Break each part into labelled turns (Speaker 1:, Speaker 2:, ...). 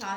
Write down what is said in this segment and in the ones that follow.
Speaker 1: 4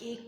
Speaker 1: 1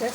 Speaker 1: 10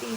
Speaker 1: 3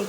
Speaker 1: 1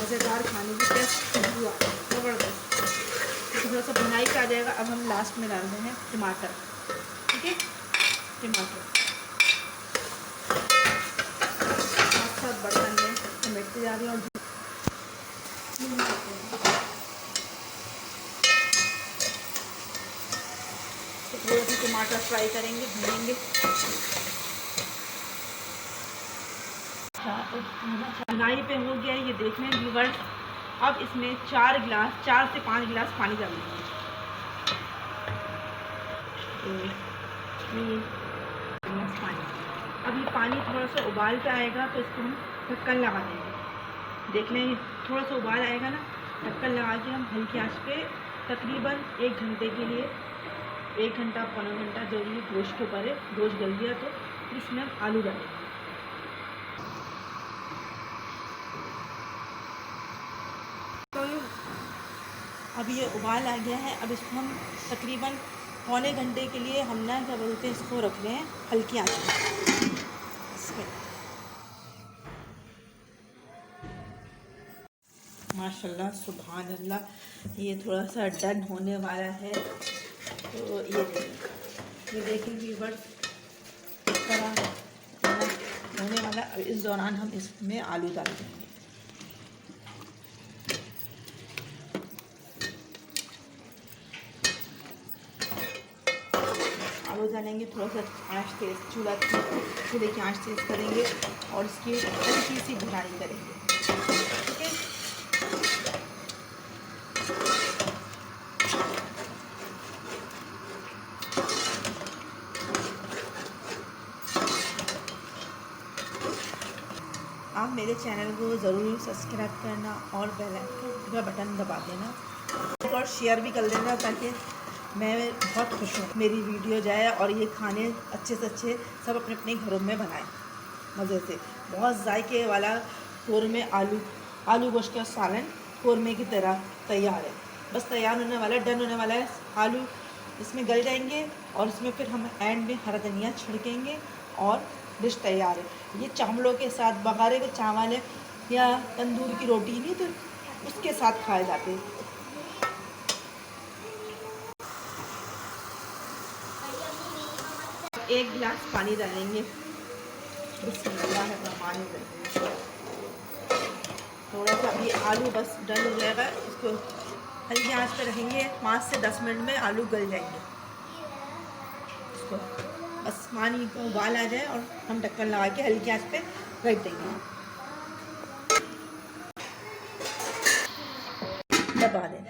Speaker 1: मज़ेदार खाने की टेस्ट खुशबू आ रही है ज़बरदस्त। तो थोड़ा सा भुनाई का आ जाएगा। अब हम लास्ट में डाल रहे हैं टमाटर, ठीक है, टमाटर साथ साथ बर्तन में समेटते जा रही हूँ। तो थोड़ा सा टमाटर फ्राई करेंगे, भूनेंगे। भुनाई पे हो गया ये देख लें व्यूअर्स। अब इसमें 4 से 5 गिलास पानी डाल देंगे। ये गिलास पानी। अब ये पानी थोड़ा सा उबाल पे आएगा तो इसको हम ढक्कन लगा देंगे। देख लें थोड़ा सा उबाल आएगा ना, ढक्कन लगा के हम हल्की आंच पे तकरीबन 1 घंटे के लिए, 1 घंटा पौना घंटा जो भी गोश्त के ऊपर है, गोश्त गल गया तो इसमें हम आलू डालेंगे। तो अब ये उबाल आ गया है। अब इसको हम तकरीबन पौने घंटे के लिए हम ना क्या बोलते हैं इसको रख रहे हैं हल्की आंच पे। माशाल्लाह सुभान अल्लाह, ये थोड़ा सा डन होने वाला है। तो ये देखें व्यूअर्स इस तरह होने वाला। इस दौरान हम इसमें आलू डाल देंगे। आलू डालेंगे, थोड़ा सा आँच तेज़, चूल्हे की आँच तेज़ करेंगे और इसकी हल्की सी भुनाई करेंगे, ठीक है। आप मेरे चैनल को ज़रूर सब्सक्राइब करना और बेल आइकन का बटन दबा देना और शेयर भी कर देना, ताकि मैं बहुत खुश हूँ मेरी वीडियो जाए और ये खाने अच्छे से अच्छे सब अपने अपने घरों में बनाएं मज़े से। बहुत जायके वाला कोरमे आलू गोश्त का सालन कोरमे की तरह तैयार है। बस तैयार होने वाला है, डन होने वाला है। आलू इसमें गल जाएंगे और इसमें फिर हम एंड में हरा धनिया छिड़केंगे और डिश तैयार है। ये चावलों के साथ, बघारे के चावल है या तंदूर की रोटी नहीं तो उसके साथ खाए जाते हैं। एक गिलास पानी डालेंगे, थोड़ा सा ये आलू बस डल हो जाएगा। इसको हल्की आंच पे रखेंगे, 5 से 10 मिनट में आलू गल जाएंगे। इसको बस पानी को उबाल आ जाए और हम ढक्कन लगा के हल्की आंच पे रख देंगे, दबा दें।